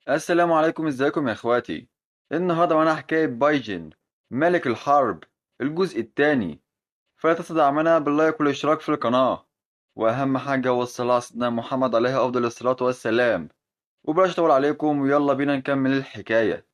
السلام عليكم، ازيكم يا اخواتي؟ النهارده معانا حكاية بايجن ملك الحرب، الجزء التاني. فلا تنسى دعمنا باللايك والاشتراك في القناة، واهم حاجة هو الصلاة على سيدنا محمد عليه افضل الصلاة والسلام. وبلاش اطول عليكم، ويلا بينا نكمل الحكاية.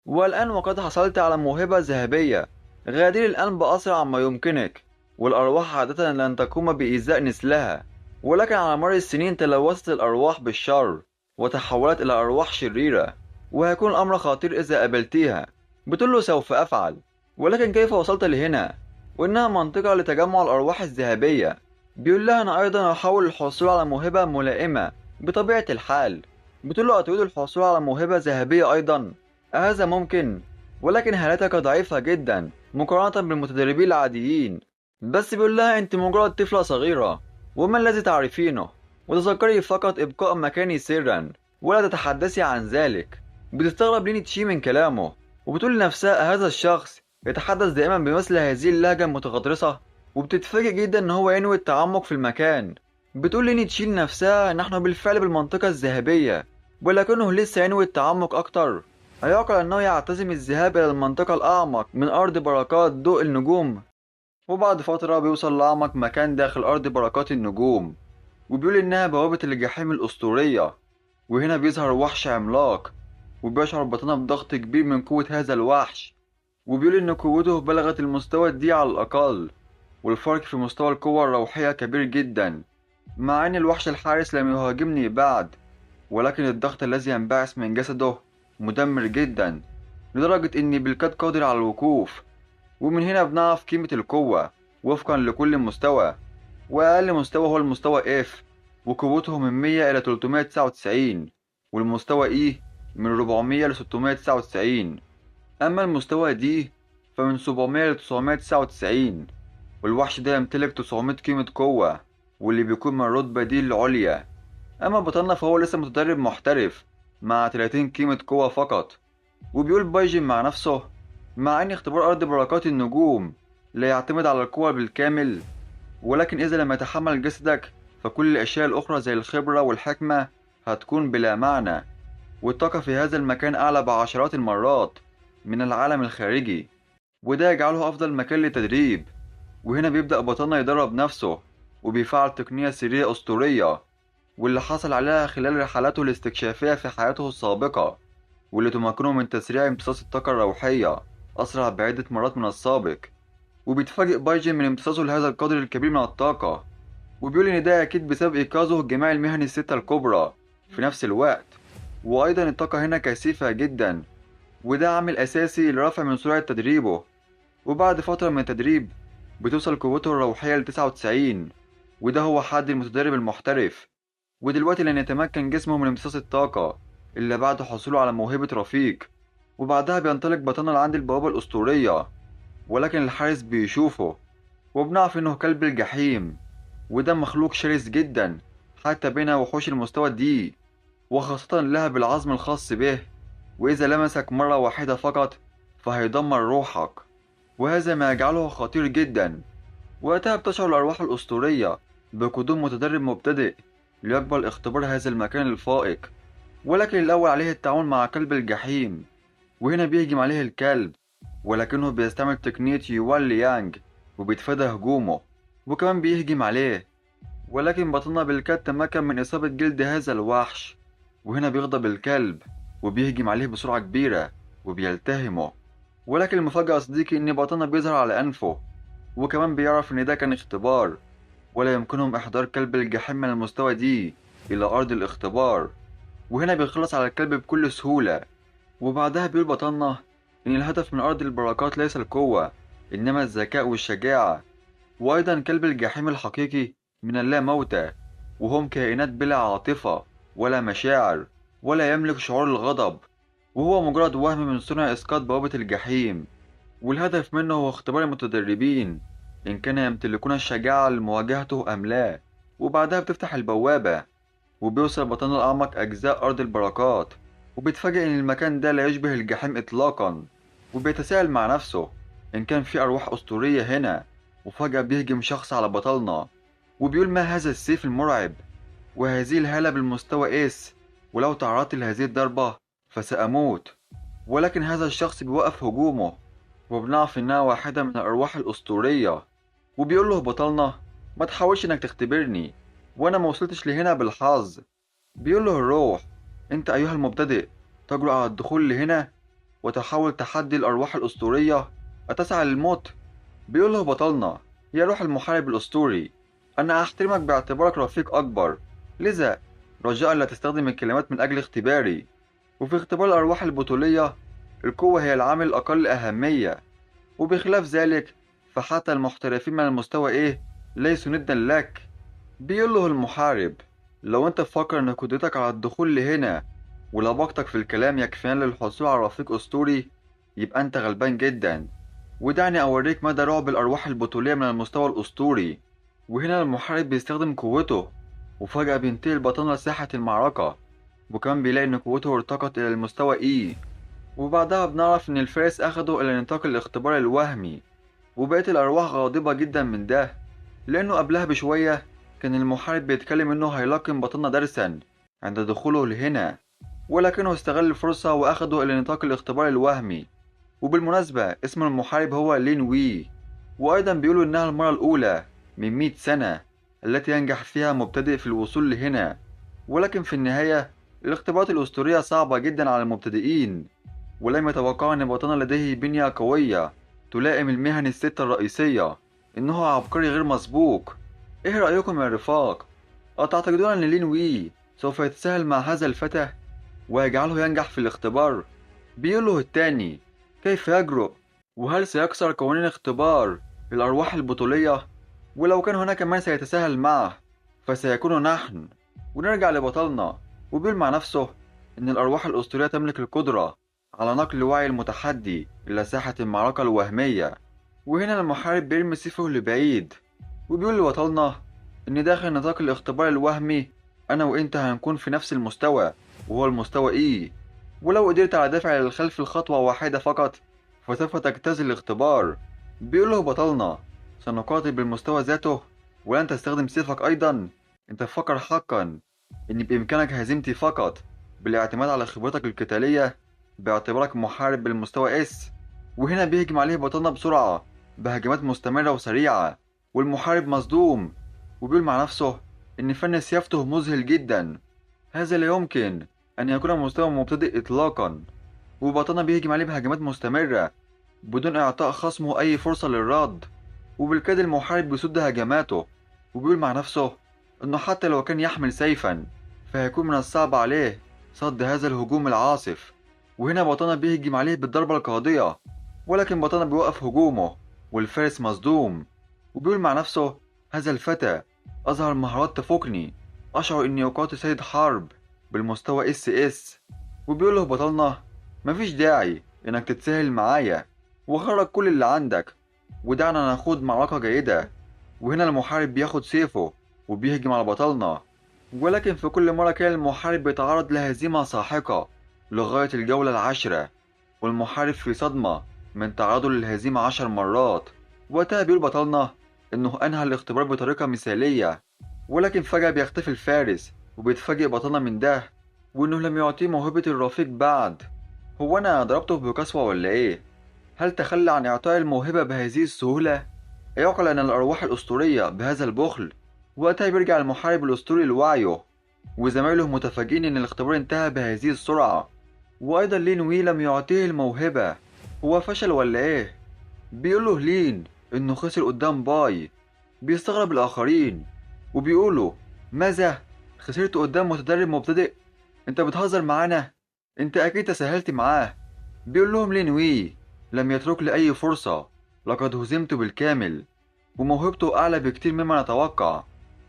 والآن وقد حصلت على موهبة ذهبية. غادري الآن بأسرع ما يمكنك. والأرواح عادة لن تقوم بإيذاء نسلها، ولكن على مر السنين تلوثت الأرواح بالشر وتحولت إلى أرواح شريرة، وهيكون الأمر خطير إذا قابلتيها. بتقول له سوف أفعل، ولكن كيف وصلت لهنا؟ وإنها منطقة لتجمع الأرواح الذهبية. بيقول لها أنا أيضا أحاول الحصول على موهبة ملائمة بطبيعة الحال. بتقول له أتريد الحصول على موهبة ذهبية أيضا؟ هذا ممكن، ولكن حالتك ضعيفة جدا مقارنة بالمتدربين العاديين. بس بيقول لها انت مجرد طفلة صغيرة، وما الذي تعرفينه؟ وتذكري فقط ابقاء مكاني سرا، ولا تتحدثي عن ذلك. بتستغرب لين تشي من كلامه، وبتقول لنفسها هذا الشخص يتحدث دائما بمثل هذه اللهجة المتغطرسة. وبتتفاجئ جدا ان هو ينوي التعمق في المكان. بتقول لين تشي لنفسها نحن بالفعل بالمنطقة الذهبية، ولكنه لسه ينوي التعمق اكتر. أيعقل أنه يعتزم الذهاب إلى المنطقة الأعمق من أرض بركات ضوء النجوم. وبعد فترة بيوصل لأعمق مكان داخل أرض بركات النجوم، وبيقول إنها بوابة الجحيم الأسطورية. وهنا بيظهر وحش عملاق، وبيشعر بطنه بضغط كبير من قوة هذا الوحش. وبيقول إن قوته بلغت المستوى دي على الأقل، والفرق في مستوى القوة الروحية كبير جدا. مع إن الوحش الحارس لم يهاجمني بعد، ولكن الضغط الذي ينبعث من جسده مدمر جدا، لدرجة إني بالكاد قادر على الوقوف. ومن هنا بنعرف قيمة القوة وفقا لكل مستوى. وأقل مستوى هو المستوى F، وقوته من 100 إلى 399، والمستوى E من 400 ل 699. أما المستوى D فمن 700 ل 999. والوحش ده يمتلك 900 قيمة قوة، واللي بيكون من الرتبة دي العليا. أما بطلنا فهو لسه متدرب محترف مع 30 قيمة قوة فقط. وبيقول بايجن مع نفسه مع أن اختبار أرض بركات النجوم لا يعتمد على القوة بالكامل، ولكن إذا لم يتحمل جسدك فكل الأشياء الأخرى زي الخبرة والحكمة هتكون بلا معنى. والطاقة في هذا المكان أعلى بعشرات المرات من العالم الخارجي، وده يجعله أفضل مكان للتدريب. وهنا بيبدأ بطلنا يدرب نفسه، وبيفعل تقنية سرية أسطورية، واللي حصل عليها خلال رحلاته الاستكشافية في حياته السابقة، واللي تمكنه من تسريع امتصاص الطاقة الروحية أسرع بعدة مرات من السابق. وبيتفاجئ بايجن من امتصاصه لهذا القدر الكبير من الطاقة، وبيقول إن ده أكيد بسبب إيقاظه الجماع المهني الستة الكبرى في نفس الوقت. وأيضا الطاقة هنا كثيفة جدا، وده عامل أساسي لرفع من سرعة تدريبه. وبعد فترة من التدريب بتوصل قوته الروحية ل99، وده هو حد المتدرب المحترف. ودلوقتي لن يتمكن جسمه من امتصاص الطاقة إلا بعد حصوله على موهبة رفيق. وبعدها بينطلق بطلنا لعند البوابة الأسطورية، ولكن الحارس بيشوفه، وبنعرف إنه كلب الجحيم. وده مخلوق شرس جدا حتى بين وحوش المستوى دي، وخاصة لها بالعظم الخاص به. وإذا لمسك مرة واحدة فقط فهيدمر روحك، وهذا ما يجعله خطير جدا. وقتها بتشعر الأرواح الأسطورية بقدوم متدرب مبتدئ ليقبل اختبار هذا المكان الفائق. ولكن الأول عليه التعاون مع كلب الجحيم. وهنا بيهجم عليه الكلب، ولكنه بيستعمل تقنية يوان ليانج وبيتفادى هجومه، وكمان بيهجم عليه. ولكن بطلنا بالكاد تمكن من إصابة جلد هذا الوحش. وهنا بيغضب الكلب وبيهجم عليه بسرعة كبيرة وبيلتهمه. ولكن المفاجأة يا صديقي إن بطلنا بيظهر على أنفه، وكمان بيعرف إن ده كان اختبار، ولا يمكنهم إحضار كلب الجحيم من المستوى دي إلى أرض الاختبار. وهنا بيخلص على الكلب بكل سهولة. وبعدها بيقول بطلنا إن الهدف من أرض البركات ليس القوة، إنما الذكاء والشجاعة. وأيضا كلب الجحيم الحقيقي من اللاموتى، وهم كائنات بلا عاطفة ولا مشاعر، ولا يملك شعور الغضب، وهو مجرد وهم من صنع إسقاط بوابة الجحيم. والهدف منه هو اختبار المتدربين إن كانوا يمتلكون الشجاعة لمواجهته أم لا. وبعدها بتفتح البوابة، وبيوصل بطلنا لأعمق أجزاء أرض البركات، وبيتفاجئ إن المكان ده لا يشبه الجحيم إطلاقا. وبيتساءل مع نفسه إن كان في أرواح أسطورية هنا. وفجأة بيهجم شخص على بطلنا، وبيقول ما هذا السيف المرعب وهذه الهالة بالمستوى إس؟ ولو تعرضت لهذه الضربة فسأموت. ولكن هذا الشخص بيوقف هجومه، وبنعرف إنها واحدة من الأرواح الأسطورية، وبيقول له بطلنا ما تحاولش إنك تختبرني، وأنا ما وصلتش لهنا بالحظ. بيقول له الروح: أنت أيها المبتدئ تجرؤ على الدخول لهنا وتحاول تحدي الأرواح الأسطورية، أتسعى للموت؟ بيقول له بطلنا: يا روح المحارب الأسطوري، أنا أحترمك باعتبارك رفيق أكبر، لذا رجاء لا تستخدم الكلمات من أجل اختباري. وفي اختبار الأرواح البطولية القوة هي العامل الأقل أهمية، وبخلاف ذلك فحتى المحترفين من المستوى إيه ليسوا ندا لك. بيقول له المحارب: لو أنت تفكر إن قدرتك على الدخول لهنا ولباقتك في الكلام يكفيان للحصول على رفيق أسطوري، يبقى أنت غلبان جدا. ودعني أوريك مدى رعب الأرواح البطولية من المستوى الأسطوري. وهنا المحارب بيستخدم قوته، وفجأة بينتقل البطل لساحة المعركة، وكمان بيلاقي إن قوته ارتقت إلى المستوى إي. وبعدها بنعرف إن الفارس أخده إلى نطاق الاختبار الوهمي، وبقيت الأرواح غاضبة جدا من ده، لأنه قبلها بشوية كان المحارب بيتكلم إنه هيلقن بطلنا درسا عند دخوله لهنا، ولكنه استغل الفرصة وأخده إلى نطاق الاختبار الوهمي. وبالمناسبة اسم المحارب هو لين وي، وأيضا بيقولوا إنها المرة الأولى من 100 سنة التي ينجح فيها مبتدئ في الوصول لهنا. ولكن في النهاية الاختبارات الأسطورية صعبة جدا على المبتدئين، ولم يتوقعوا أن بطلنا لديه بنية قوية تلائم المهن الستة الرئيسية، إنه عبقري غير مسبوق. إيه رأيكم يا رفاق؟ أتعتقدون أن لين وي سوف يتساهل مع هذا الفتى ويجعله ينجح في الاختبار؟ بيقول له التاني: كيف يجرؤ؟ وهل سيكسر قوانين اختبار الأرواح البطولية؟ ولو كان هناك من سيتساهل معه فسيكون نحن. ونرجع لبطلنا، وبيقول مع نفسه إن الأرواح الأسطورية تملك القدرة على نقل وعي المتحدي إلى ساحة المعركة الوهمية. وهنا المحارب بيرمي سيفه لبعيد، وبيقول لبطلنا إن داخل نطاق الاختبار الوهمي أنا وإنت هنكون في نفس المستوى، وهو المستوى إي. ولو قدرت على دفع للخلف الخطوة واحدة فقط فسوف تجتاز الاختبار. بيقول له بطلنا: سنقاتل بالمستوى ذاته ولن تستخدم سيفك أيضا؟ أنت تفكر حقا إن بإمكانك هزيمتي فقط بالاعتماد على خبرتك القتالية باعتبارك محارب بالمستوى اس؟ وهنا بيهجم عليه بطلنا بسرعة بهجمات مستمرة وسريعة، والمحارب مصدوم، وبيقول مع نفسه إن فن سيافته مذهل جدا، هذا لا يمكن أن يكون مستوى مبتدئ إطلاقا. وبطلنا بيهجم عليه بهجمات مستمرة بدون إعطاء خصمه أي فرصة للرد، وبالكاد المحارب بيصد هجماته، وبيقول مع نفسه إنه حتى لو كان يحمل سيفا فهيكون من الصعب عليه صد هذا الهجوم العاصف. وهنا بطلنا بيهجم عليه بالضربة القاضية، ولكن بطلنا بيوقف هجومه والفارس مصدوم، وبيقول مع نفسه: هذا الفتى أظهر مهارات تفوقني، أشعر إني أقاتل سيد حرب بالمستوى اس اس. وبيقول له بطلنا: مفيش داعي إنك تتساهل معايا، وخرج كل اللي عندك ودعنا نخوض معركة جيدة. وهنا المحارب بياخد سيفه وبيهجم على بطلنا، ولكن في كل مرة كان المحارب بيتعرض لهزيمة ساحقة لغاية الجولة العاشرة، والمحارب في صدمة من تعرضه للهزيمة 10 مرات. وقتها بيقول بطلنا إنه أنهى الاختبار بطريقة مثالية، ولكن فجأة بيختفي الفارس وبيتفاجئ بطلنا من ده، وإنه لم يعطيه موهبة الرفيق بعد. هو أنا ضربته بقسوة ولا إيه؟ هل تخلى عن إعطاء الموهبة بهذه السهولة؟ يعقل أن الأرواح الأسطورية بهذا البخل؟ وقتها بيرجع المحارب الأسطوري لوعيه، وزمايله متفاجئين إن الاختبار انتهى بهذه السرعة، وأيضا لين وي لم يعطيه الموهبة. هو فشل ولا إيه؟ بيقوله لين إنه خسر قدام باي. بيستغرب الآخرين وبيقولوا: ماذا؟ خسرت قدام متدرب مبتدئ؟ أنت بتهزر معانا؟ أنت أكيد تساهلت معاه. بيقول لهم لين وي: لم يترك لي أي فرصة، لقد هزمت بالكامل، وموهبته أعلى بكتير مما نتوقع.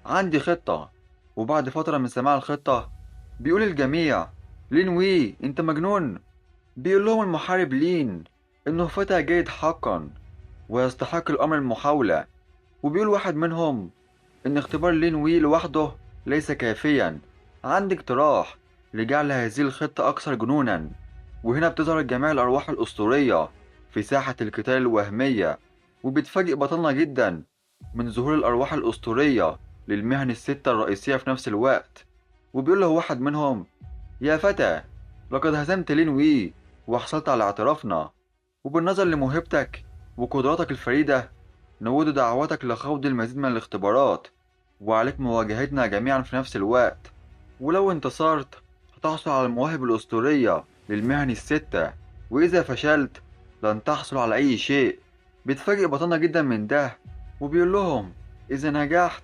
عندي خطة. وبعد فترة من سماع الخطة بيقول الجميع: لين وي أنت مجنون. بيقول لهم المحارب لين إنه فتى جيد حقا ويستحق الأمر المحاولة، وبيقول واحد منهم إن اختبار لين وي لوحده ليس كافيا، عندي اقتراح لجعل هذه الخطة أكثر جنونا. وهنا بتظهر جميع الأرواح الأسطورية في ساحة القتال الوهمية، وبيتفاجئ بطلنا جدا من ظهور الأرواح الأسطورية للمهن الستة الرئيسية في نفس الوقت. وبيقول له واحد منهم يا فتى، لقد هزمت لين وي وحصلت على اعترافنا، وبالنظر لموهبتك وقدراتك الفريدة نود دعوتك لخوض المزيد من الاختبارات، وعليك مواجهتنا جميعا في نفس الوقت. ولو انتصرت هتحصل على المواهب الأسطورية للمهن الستة، وإذا فشلت لن تحصل على أي شيء. بيتفاجئ بطلنا جدا من ده، وبيقول لهم إذا نجحت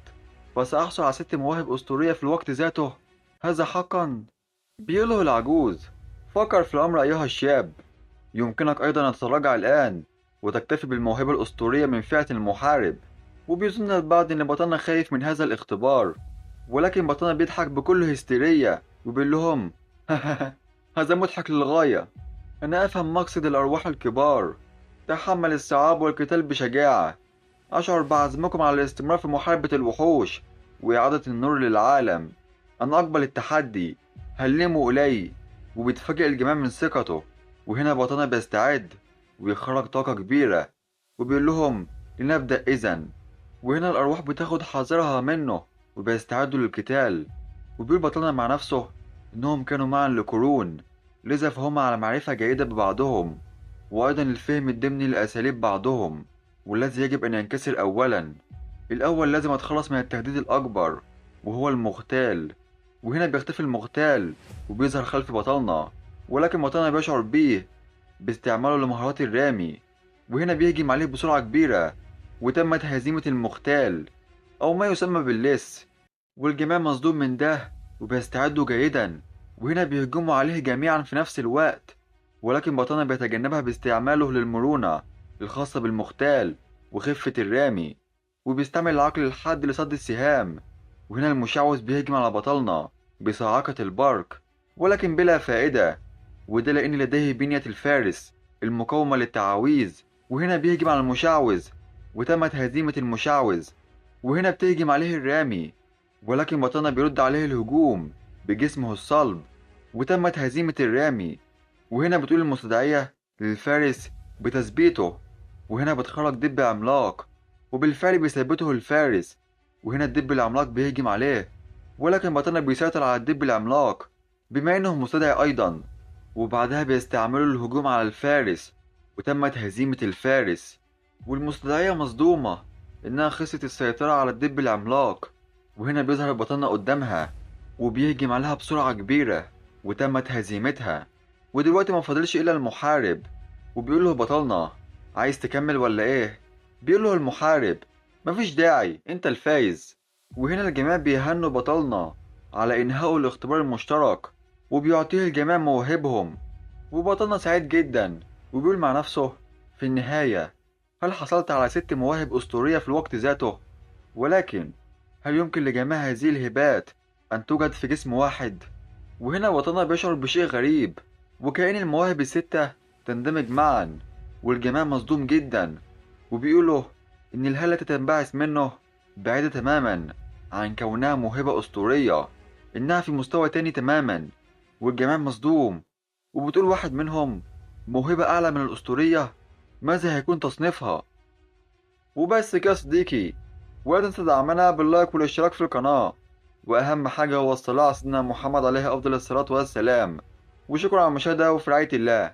فسأحصل على 6 مواهب أسطورية في الوقت ذاته. هذا حقا؟ بيقوله العجوز. فكر في الأمر أيها الشاب، يمكنك أيضا أن تتراجع الآن وتكتفي بالموهبة الأسطورية من فئة المحارب. وبيظن البعض إن بطلنا خايف من هذا الاختبار، ولكن بطلنا بيضحك بكل هستيرية وبيقول لهم هذا مضحك للغاية. أنا أفهم مقصد الأرواح الكبار، تحمل الصعاب والقتال بشجاعة. أشعر بعزمكم على الاستمرار في محاربة الوحوش وإعادة النور للعالم. أنا أقبل التحدي، هلموا إلي. وبيتفاجئ الجميع من ثقته، وهنا بطلنا بيستعد ويخرج طاقة كبيرة وبيقول لهم لنبدأ إذن. وهنا الأرواح بتاخد حذرها منه وبيستعدوا للقتال. وبيقول بطلنا مع نفسه إنهم كانوا معا لقرون، لذا فهم على معرفة جيدة ببعضهم، وأيضا الفهم الضمني لأساليب بعضهم، والذي يجب أن ينكسر أولا. الأول لازم أتخلص من التهديد الأكبر وهو المغتال. وهنا بيختفي المغتال وبيظهر خلف بطلنا، ولكن بطلنا بيشعر بيه باستعماله لمهارات الرامي. وهنا بيهجم عليه بسرعة كبيرة، وتمت هزيمة المغتال أو ما يسمى باللص. والجميع مصدوم من ده وبيستعدوا جيدا، وهنا بيهجموا عليه جميعا في نفس الوقت، ولكن بطلنا بيتجنبها باستعماله للمرونة الخاصة بالمغتال وخفة الرامي، وبيستعمل العقل الحاد لصد السهام. وهنا المشعوذ بيهجم على بطلنا بصاعقة البرق، ولكن بلا فائدة، وده لأن لديه بنية الفارس المقاومة للتعاويذ. وهنا بيهجم على المشعوذ وتمت هزيمة المشعوذ. وهنا بتهجم عليه الرامي، ولكن بطلنا بيرد عليه الهجوم بجسمه الصلب، وتمت هزيمة الرامي. وهنا بتقول المستدعية للفارس بتثبيته، وهنا بتخرج دب عملاق وبالفعل بيثبته الفارس. وهنا الدب العملاق بيهجم عليه، ولكن بطلنا بيسيطر على الدب العملاق بما انه مستدعي ايضا، وبعدها بيستعملوا الهجوم على الفارس وتمت هزيمة الفارس. والمستدعية مصدومة إنها خسرت السيطرة على الدب العملاق، وهنا بيظهر بطلنا قدامها وبيهجم عليها بسرعة كبيرة وتمت هزيمتها. ودلوقتي ما فاضلش إلا المحارب، وبيقول له بطلنا عايز تكمل ولا إيه؟ بيقول له المحارب مفيش داعي، أنت الفايز. وهنا الجميع بيهنوا بطلنا على إنهاء الاختبار المشترك وبيعطيه الجميع مواهبهم. وبطلنا سعيد جدا وبيقول مع نفسه في النهاية هل حصلت على 6 مواهب أسطورية في الوقت ذاته؟ ولكن هل يمكن لجميع هذه الهبات أن توجد في جسم واحد؟ وهنا بطلنا بيشعر بشيء غريب، وكأن المواهب ال6 تندمج معا، والجميع مصدوم جدا وبيقولوا إن الهالة التي تنبعث منه بعيدة تماما عن كونها موهبة أسطورية، إنها في مستوى تاني تماما. والجميع مصدوم، وبتقول واحد منهم موهبة أعلى من الأسطورية، ماذا هيكون تصنيفها؟ وبس كده يا صديقي، ولا تنسى دعمنا باللايك والاشتراك في القناة، وأهم حاجة هو الصلاة على سيدنا محمد عليه أفضل الصلاة والسلام. وشكرا على المشاهدة وفي رعاية الله.